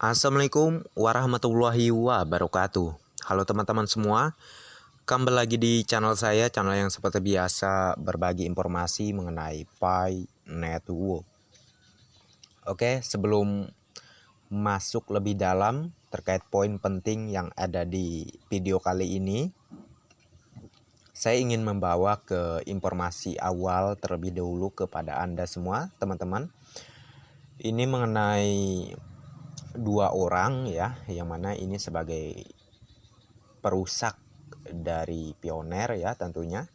Assalamualaikum warahmatullahi wabarakatuh. Halo teman-teman semua, kembali lagi di channel saya, channel yang seperti biasa berbagi informasi mengenai Pi Network. Oke, sebelum masuk lebih dalam terkait poin penting yang ada di video kali ini, saya ingin membawa ke informasi awal terlebih dahulu kepada Anda semua, teman-teman. Ini mengenai dua orang ya, yang mana ini sebagai perusak dari pioner ya tentunya.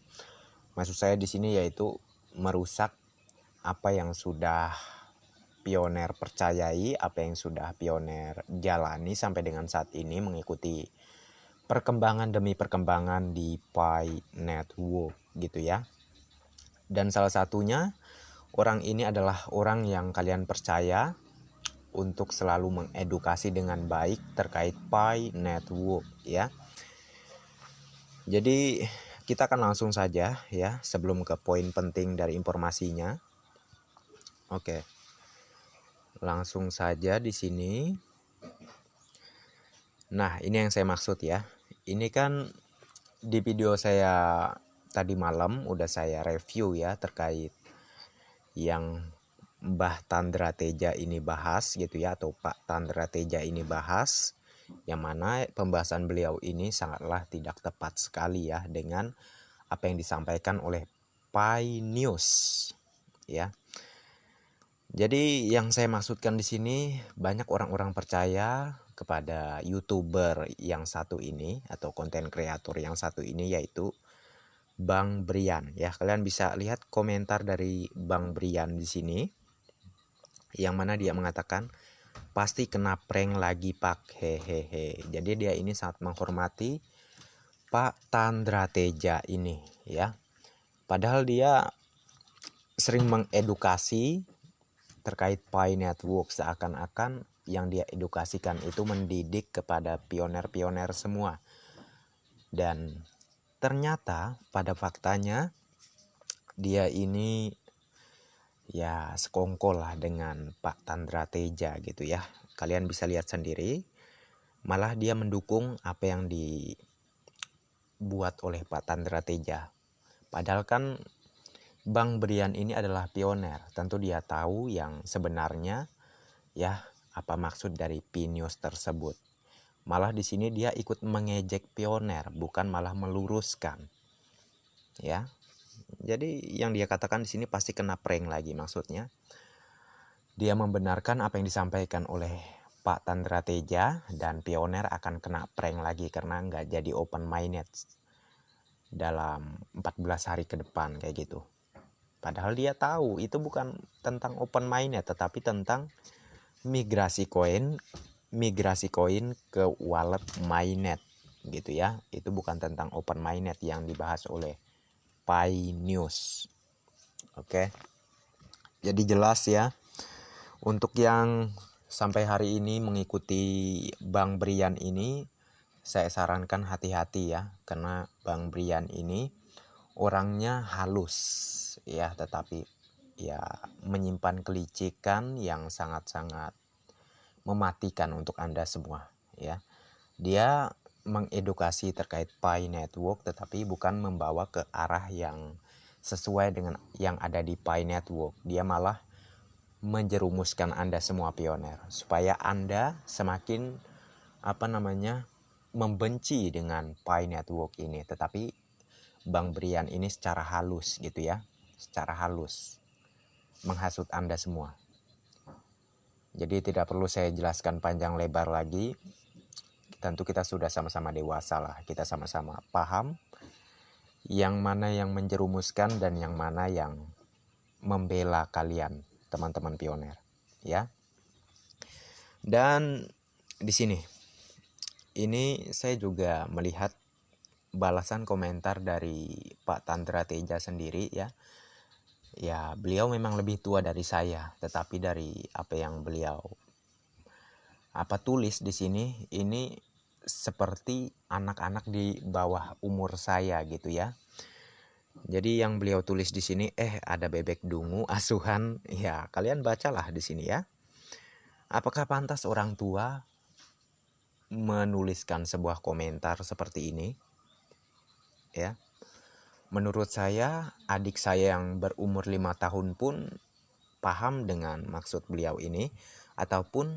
Maksud saya di sini yaitu merusak apa yang sudah pioner percayai, apa yang sudah pioner jalani sampai dengan saat ini mengikuti perkembangan demi perkembangan di Pi Network gitu ya. Dan salah satunya orang ini adalah orang yang kalian percaya untuk selalu mengedukasi dengan baik terkait Pi Network ya. Jadi kita akan langsung saja ya sebelum ke poin penting dari informasinya. Oke. Langsung saja di sini. Nah, ini yang saya maksud ya. Ini kan di video saya tadi malam udah saya review ya terkait yang Mbah Tandra Teja ini bahas gitu ya, atau Pak Tandra Teja ini bahas, yang mana pembahasan beliau ini sangatlah tidak tepat sekali ya dengan apa yang disampaikan oleh Pi News ya. Jadi yang saya maksudkan di sini, banyak orang-orang percaya kepada YouTuber yang satu ini atau konten kreator yang satu ini, yaitu Bang Brian ya. Kalian bisa lihat komentar dari Bang Brian di sini, yang mana dia mengatakan pasti kena prank lagi Pak, hehehe. Jadi dia ini sangat menghormati Pak Tandra Teja ini ya. Padahal dia sering mengedukasi terkait Pi Network, seakan-akan yang dia edukasikan itu mendidik kepada pioner-pioner semua. Dan ternyata pada faktanya dia ini ya sekongkol lah dengan Pak Tandra Teja gitu ya. Kalian bisa lihat sendiri, malah dia mendukung apa yang dibuat oleh Pak Tandra Teja. Padahal kan Bang Brian ini adalah pioner, tentu dia tahu yang sebenarnya ya apa maksud dari Pi News tersebut. Malah di sini dia ikut mengejek pioner, bukan malah meluruskan. Ya. Jadi yang dia katakan di sini pasti kena prank lagi, maksudnya dia membenarkan apa yang disampaikan oleh Pak Tandra Teja, dan pioner akan kena prank lagi karena nggak jadi open minded dalam 14 hari ke depan kayak gitu. Padahal dia tahu itu bukan tentang open minded, tetapi tentang migrasi koin ke wallet mainnet gitu ya. Itu bukan tentang open mainnet yang dibahas oleh Pi News. Oke. Jadi jelas ya, untuk yang sampai hari ini mengikuti Bang Brian ini, saya sarankan hati-hati ya, karena Bang Brian ini orangnya halus ya, tetapi ya menyimpan kelicikan yang sangat-sangat mematikan untuk Anda semua ya. Dia mengedukasi terkait Pi Network, tetapi bukan membawa ke arah yang sesuai dengan yang ada di Pi Network. Dia malah menjerumuskan Anda semua pioner supaya Anda semakin membenci dengan Pi Network ini. Tetapi Bang Brian ini secara halus gitu ya, secara halus menghasut Anda semua. Jadi tidak perlu saya jelaskan panjang lebar lagi. Tentu kita sudah sama-sama dewasa lah, kita sama-sama paham yang mana yang menjerumuskan dan yang mana yang membela kalian, teman-teman pioner ya. Dan di sini ini saya juga melihat balasan komentar dari Pak Tandra Teja sendiri ya. Ya, beliau memang lebih tua dari saya, tetapi dari apa yang beliau tulis di sini, ini seperti anak-anak di bawah umur saya gitu ya. Jadi yang beliau tulis di sini, ada bebek dungu asuhan, ya kalian bacalah di sini ya. Apakah pantas orang tua menuliskan sebuah komentar seperti ini? Ya. Menurut saya, adik saya yang berumur 5 tahun pun paham dengan maksud beliau ini ataupun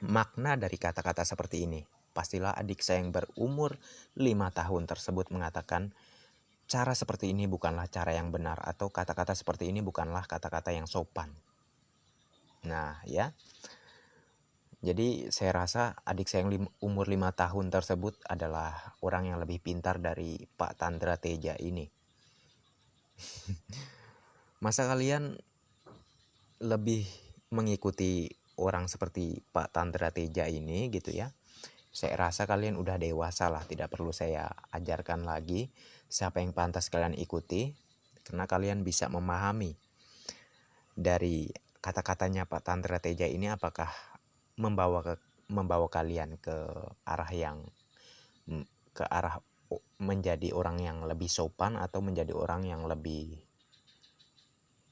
makna dari kata-kata seperti ini. Pastilah adik saya yang berumur 5 tahun tersebut mengatakan cara seperti ini bukanlah cara yang benar atau kata-kata seperti ini bukanlah kata-kata yang sopan. Nah, ya. Jadi saya rasa adik saya yang umur 5 tahun tersebut adalah orang yang lebih pintar dari Pak Tandra Teja ini. Masa kalian lebih mengikuti orang seperti Pak Tandra Teja ini gitu ya? Saya rasa kalian udah dewasa lah, tidak perlu saya ajarkan lagi siapa yang pantas kalian ikuti, karena kalian bisa memahami dari kata-katanya Pak Tandra Teja ini apakah membawa kalian ke arah yang menjadi orang yang lebih sopan atau menjadi orang yang lebih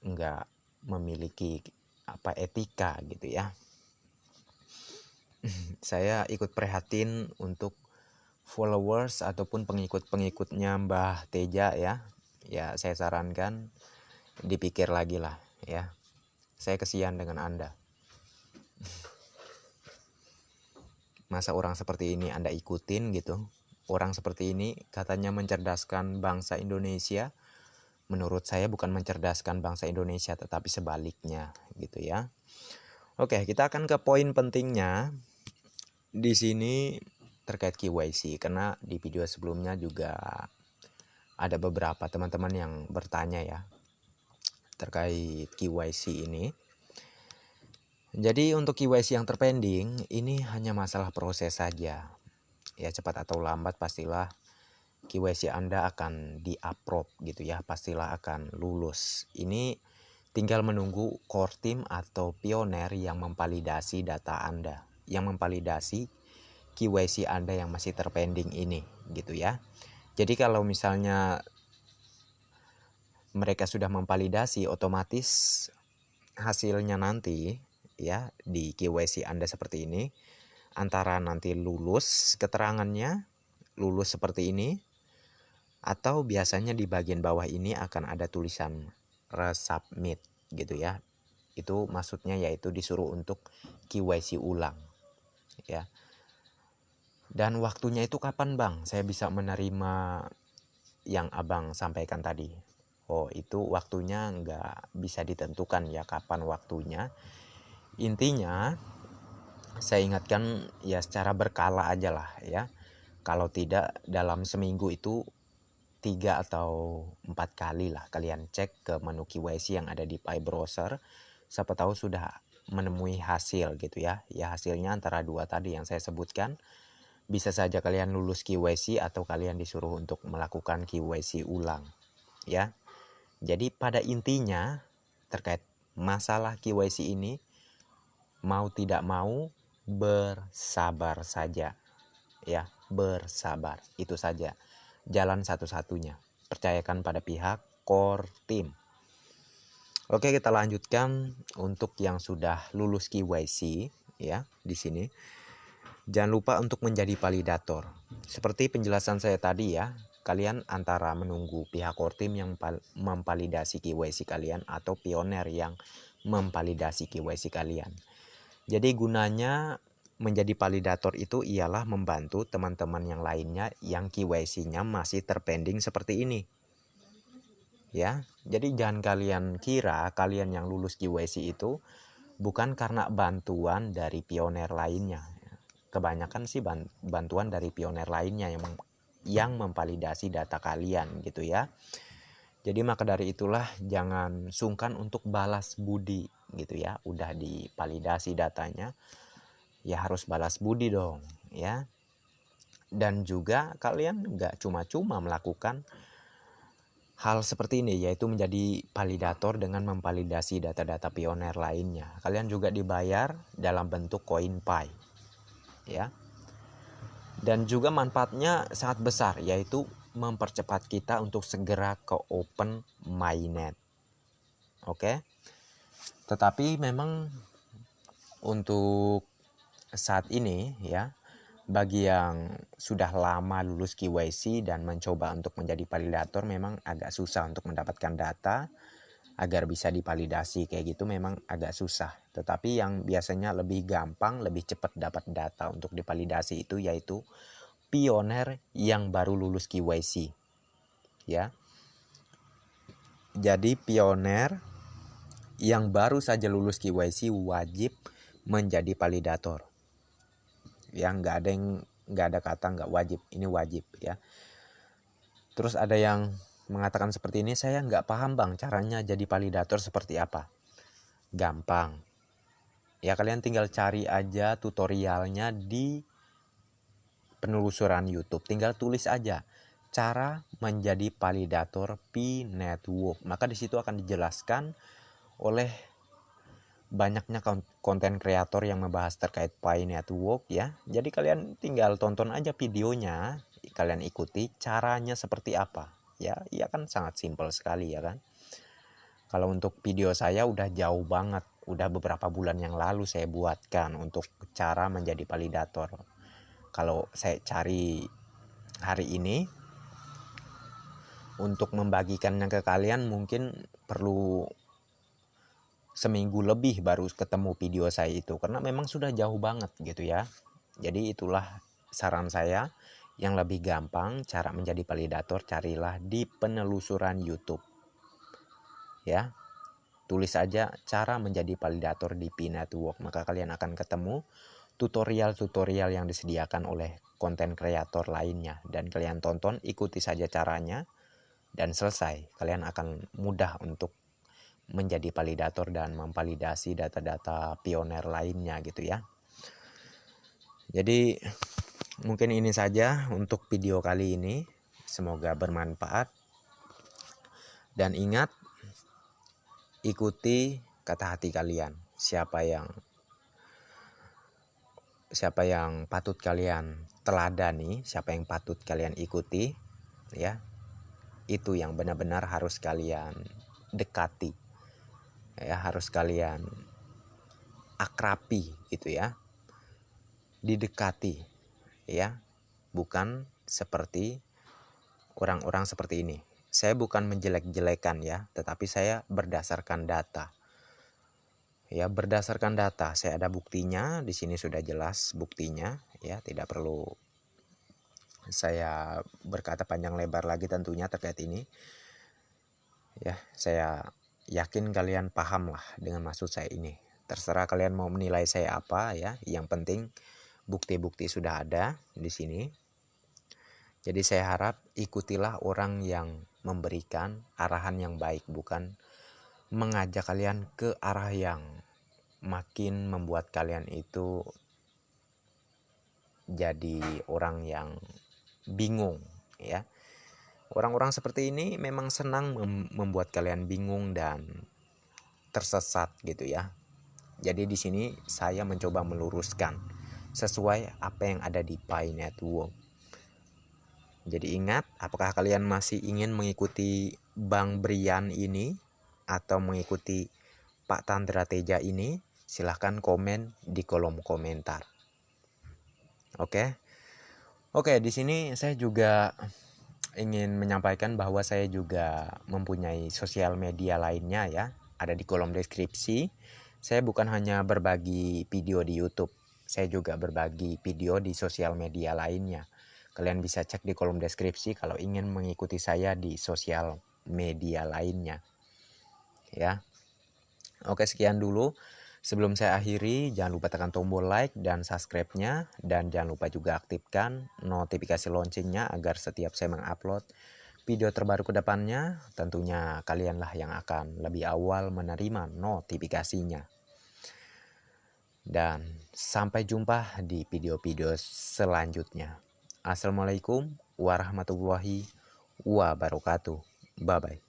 enggak memiliki etika gitu ya. Saya ikut prihatin untuk followers ataupun pengikut-pengikutnya Mbah Teja ya. Ya saya sarankan dipikir lagi lah ya. Saya kesian dengan Anda. Masa orang seperti ini Anda ikutin gitu. Orang seperti ini katanya mencerdaskan bangsa Indonesia. Menurut saya bukan mencerdaskan bangsa Indonesia tetapi sebaliknya gitu ya. Oke, kita akan ke poin pentingnya di sini terkait KYC, karena di video sebelumnya juga ada beberapa teman-teman yang bertanya ya terkait KYC ini. Jadi untuk KYC yang terpending ini hanya masalah proses saja. Ya cepat atau lambat pastilah KYC Anda akan di-approve gitu ya, pastilah akan lulus. Ini tinggal menunggu core team atau pioner yang memvalidasi data Anda, yang memvalidasi KYC Anda yang masih terpending ini gitu ya. Jadi kalau misalnya mereka sudah memvalidasi, otomatis hasilnya nanti ya di KYC Anda seperti ini, antara nanti lulus keterangannya, lulus seperti ini, atau biasanya di bagian bawah ini akan ada tulisan resubmit gitu ya. Itu maksudnya yaitu disuruh untuk KYC ulang ya. Dan waktunya itu kapan bang? Saya bisa menerima yang abang sampaikan tadi. Oh itu waktunya nggak bisa ditentukan ya kapan waktunya. Intinya saya ingatkan ya secara berkala aja lah ya. Kalau tidak dalam seminggu itu 3 atau 4 kali lah kalian cek ke menu KYC yang ada di Pi Browser. Siapa tahu sudah menemui hasil gitu ya. Ya hasilnya antara 2 tadi yang saya sebutkan. Bisa saja kalian lulus KYC atau kalian disuruh untuk melakukan KYC ulang ya. Jadi pada intinya terkait masalah KYC ini, mau tidak mau bersabar saja ya, bersabar, itu saja jalan satu-satunya, percayakan pada pihak core team. Oke, kita lanjutkan untuk yang sudah lulus KYC ya di sini. Jangan lupa untuk menjadi validator. Seperti penjelasan saya tadi ya, kalian antara menunggu pihak core team yang memvalidasi KYC kalian atau pioner yang memvalidasi KYC kalian. Jadi gunanya menjadi validator itu ialah membantu teman-teman yang lainnya yang KYC-nya masih terpending seperti ini. Ya, jadi jangan kalian kira kalian yang lulus KYC itu bukan karena bantuan dari pioner lainnya. Kebanyakan sih bantuan dari pioner lainnya yang memvalidasi data kalian gitu ya. Jadi maka dari itulah jangan sungkan untuk balas budi gitu ya. Udah divalidasi datanya, ya harus balas budi dong ya. Dan juga kalian nggak cuma-cuma melakukan hal seperti ini, yaitu menjadi validator dengan memvalidasi data-data pioner lainnya. Kalian juga dibayar dalam bentuk koin Pi ya. Dan juga manfaatnya sangat besar, yaitu mempercepat kita untuk segera ke open mainnet. Oke. Tetapi memang untuk saat ini ya, bagi yang sudah lama lulus KYC dan mencoba untuk menjadi validator memang agak susah untuk mendapatkan data agar bisa divalidasi kayak gitu, memang agak susah. Tetapi yang biasanya lebih gampang, lebih cepat dapat data untuk divalidasi itu yaitu pioner yang baru lulus KYC ya. Jadi pioner yang baru saja lulus KYC wajib menjadi validator. Ya, nggak ada kata nggak wajib, ini wajib ya. Terus ada yang mengatakan seperti ini, saya nggak paham bang caranya jadi validator seperti apa. Gampang ya, kalian tinggal cari aja tutorialnya di penelusuran YouTube, tinggal tulis aja cara menjadi validator P-Network, maka di situ akan dijelaskan oleh banyaknya konten kreator yang membahas terkait P-Network ya. Jadi kalian tinggal tonton aja videonya, kalian ikuti caranya seperti apa ya. Iya kan, sangat simpel sekali ya kan. Kalau untuk video saya udah jauh banget, udah beberapa bulan yang lalu saya buatkan untuk cara menjadi validator. Kalau saya cari hari ini untuk membagikannya ke kalian mungkin perlu seminggu lebih baru ketemu video saya itu, karena memang sudah jauh banget gitu ya. Jadi itulah saran saya, yang lebih gampang cara menjadi validator carilah di penelusuran YouTube ya. Tulis aja cara menjadi validator di P-Network, maka kalian akan ketemu tutorial-tutorial yang disediakan oleh konten kreator lainnya, dan kalian tonton, ikuti saja caranya dan selesai. Kalian akan mudah untuk menjadi validator dan memvalidasi data-data pioner lainnya gitu ya. Jadi mungkin ini saja untuk video kali ini, semoga bermanfaat. Dan ingat, ikuti kata hati kalian, siapa yang patut kalian teladani, siapa yang patut kalian ikuti ya, itu yang benar-benar harus kalian dekati ya, harus kalian akrabi gitu ya, didekati ya, bukan seperti orang-orang seperti ini. Saya bukan menjelek-jelekan ya, tetapi saya berdasarkan data ya, berdasarkan data. Saya ada buktinya di sini, sudah jelas buktinya ya, tidak perlu saya berkata panjang lebar lagi tentunya terkait ini ya. Saya yakin kalian paham lah dengan maksud saya ini. Terserah kalian mau menilai saya apa ya, yang penting bukti-bukti sudah ada di sini. Jadi saya harap ikutilah orang yang memberikan arahan yang baik, bukan mengajak kalian ke arah yang makin membuat kalian itu jadi orang yang bingung ya. Orang-orang seperti ini memang senang membuat kalian bingung dan tersesat gitu ya. Jadi di sini saya mencoba meluruskan sesuai apa yang ada di P-Network. Jadi ingat, apakah kalian masih ingin mengikuti Bang Brian ini atau mengikuti Pak Tandra Teja ini? Silahkan komen di kolom komentar. Oke, di sini saya juga ingin menyampaikan bahwa saya juga mempunyai sosial media lainnya ya, ada di kolom deskripsi. Saya bukan hanya berbagi video di YouTube, saya juga berbagi video di sosial media lainnya. Kalian bisa cek di kolom deskripsi kalau ingin mengikuti saya di sosial media lainnya ya. Oke, sekian dulu. Sebelum saya akhiri, jangan lupa tekan tombol like dan subscribe-nya, dan jangan lupa juga aktifkan notifikasi loncengnya agar setiap saya mengupload video terbaru ke depannya, tentunya kalianlah yang akan lebih awal menerima notifikasinya. Dan sampai jumpa di video-video selanjutnya. Assalamualaikum warahmatullahi wabarakatuh. Bye-bye.